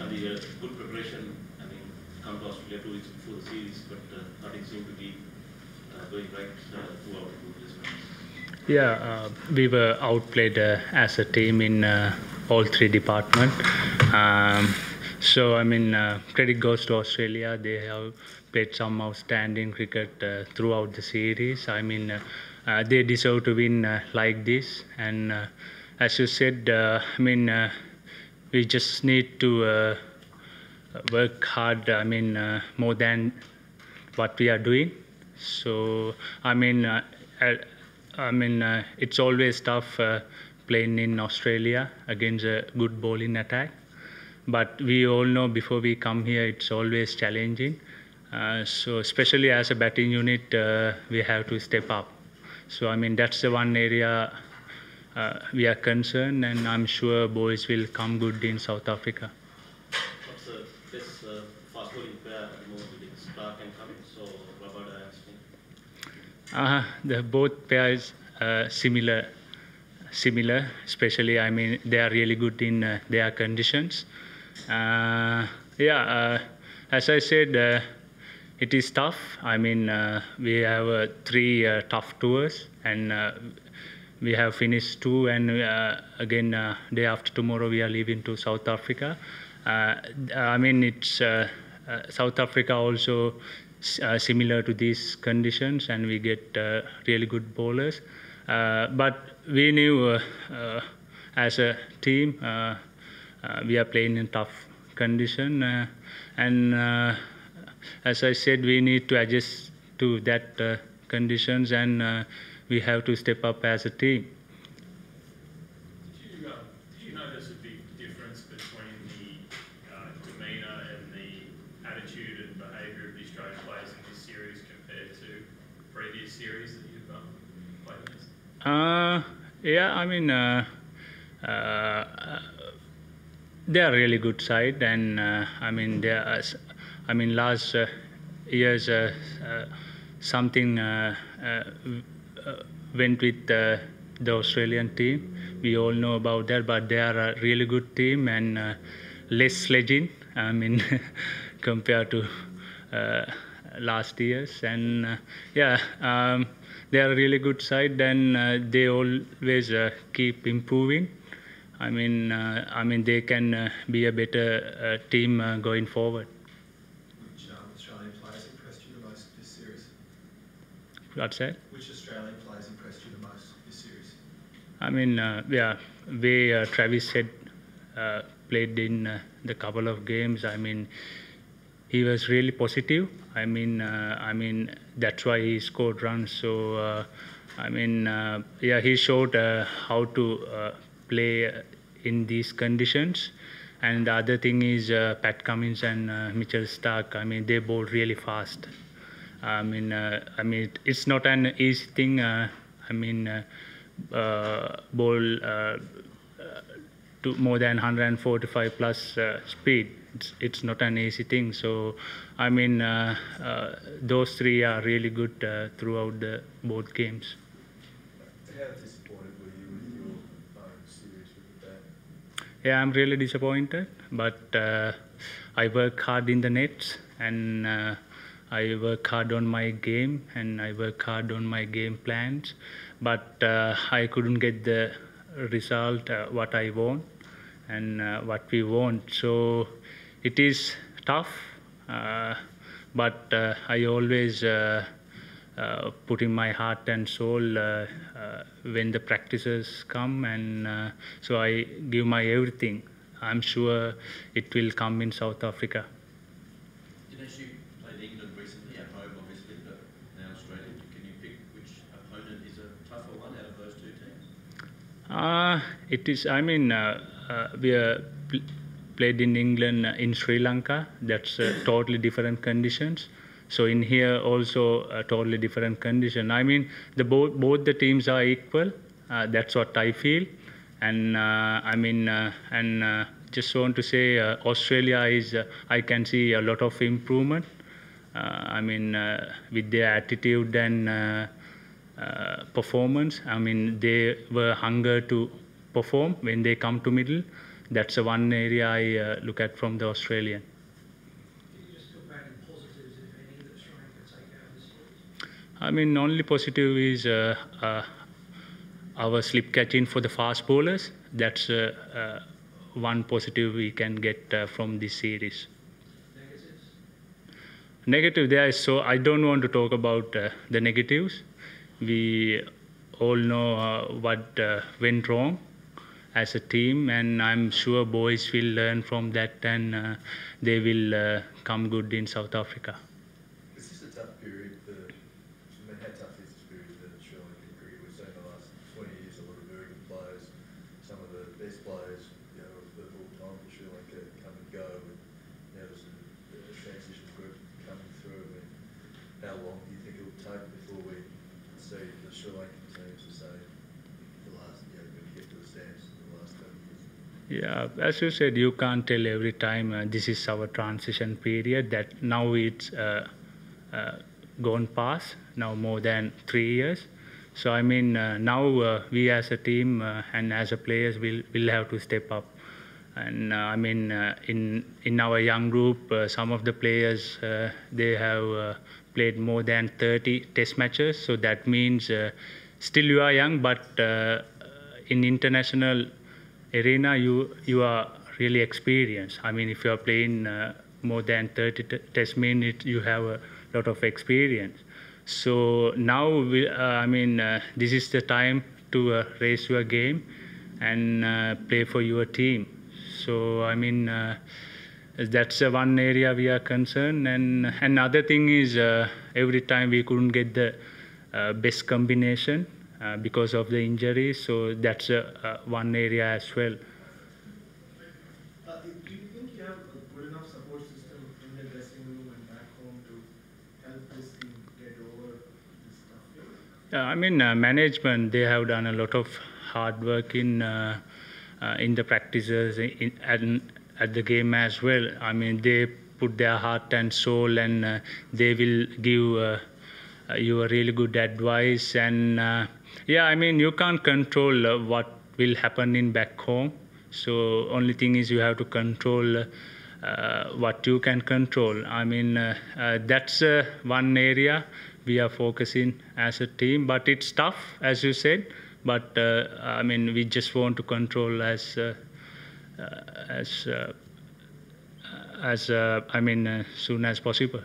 We had good preparation. I mean, come to Australia 2 weeks before the series, but nothing seemed to be going right throughout this match. Yeah, we were outplayed as a team in all three departments. So, I mean, credit goes to Australia. They have played some outstanding cricket throughout the series. I mean, they deserve to win like this. And as you said, I mean, we just need to work hard. I mean, more than what we are doing. So, I mean, it's always tough playing in Australia against a good bowling attack. But we all know before we come here, it's always challenging. So especially as a batting unit, we have to step up. So I mean that's the one area we are concerned, and I'm sure boys will come good in South Africa. What's the best fast bowling pair at the moment? It's Clark and Cummins, so Robert and Smith? The both pairs similar, especially I mean they are really good in their conditions. As I said, it is tough. I mean we have three tough tours, and we have finished two, and again day after tomorrow we are leaving to South Africa. I mean it's South Africa also similar to these conditions, and we get really good bowlers. But we knew as a team we are playing in tough condition, and as I said, we need to adjust to that conditions, and we have to step up as a team. Did you notice a big difference between the demeanour and the attitude and behaviour of the Australian players in this series compared to previous series that you've played against? Yeah, I mean they are really good side, and I mean they are, I mean last years something went with the Australian team. We all know about that, but they are a really good team and less sledging, I mean compared to last years. And they are a really good side, and they always keep improving. I mean they can be a better team going forward. Which Australian players impressed you the most this series? What's that? Which Australian players impressed you the most this series? I mean, way Travis had played in the couple of games. I mean, he was really positive. I mean that's why he scored runs. So he showed how to play in these conditions. And the other thing is Pat Cummins and Mitchell Starc. I mean, they bowl really fast. I mean, it's not an easy thing. Bowl to more than 145 plus speed. It's not an easy thing. So, I mean, those three are really good throughout both games. How disappointed were you with your series with the bat? Yeah, I'm really disappointed, but I work hard in the nets, and I work hard on my game, and I work hard on my game plans, but I couldn't get the result what I want and what we want. So it is tough, but I always put in my heart and soul when the practices come, and so I give my everything. I'm sure it will come in South Africa. Dinesh, you played England recently at home, obviously, but now Australia. Can you pick which opponent is a tougher one out of those two teams? It is. I mean, we played in England in Sri Lanka. That's totally different conditions. So in here also a totally different condition. I mean, both the teams are equal. That's what I feel. And just want to say Australia is. I can see a lot of improvement. With their attitude and performance. I mean, they were hunger to perform when they come to middle. That's the one area I look at from the Australian. Can you just go back in positives, if any, that Sri Lanka take out of this series? I mean, only positive is our slip catching for the fast bowlers. That's one positive we can get from this series. Negatives? Negative there is, so I don't want to talk about the negatives. We all know what went wrong as a team, and I'm sure boys will learn from that, and they will come good in South Africa. Is this a tough period for, I mean, how tough is this period for Sri Lankan cricket? We've seen the last 20 years a lot of very good players, some of the best players, you know, of all time for Sri Lanka come and go, and now there's a transition group coming through. I mean, how long do you think it'll take before we see the Sri Lankan teams to say the last, you know, when you get to the stamps in the last couple of years? Yeah, as you said, you can't tell every time this is our transition period, that now it's gone past, now more than 3 years. So I mean, now we as a team and as a players will have to step up. And I mean, in our young group, some of the players, they have played more than 30 test matches. So that means still you are young, but in international arena, you are really experienced. I mean, if you are playing more than 30 test minutes, you have a lot of experience. So now, I mean, this is the time to raise your game and play for your team. So I mean, that's one area we are concerned. And another thing is, every time we couldn't get the best combination because of the injury. So that's one area as well. Do you think you have a good enough support system in the dressing room and back home to help this team get over this tough phase? I mean, management, they have done a lot of hard work in the practices and at the game as well. I mean, they put their heart and soul, and they will give you a really good advice. And yeah, I mean, you can't control what will happen in back home. So only thing is you have to control what you can control. I mean, that's one area we are focusing as a team, but it's tough, as you said. But I mean, we just want to control as soon as possible.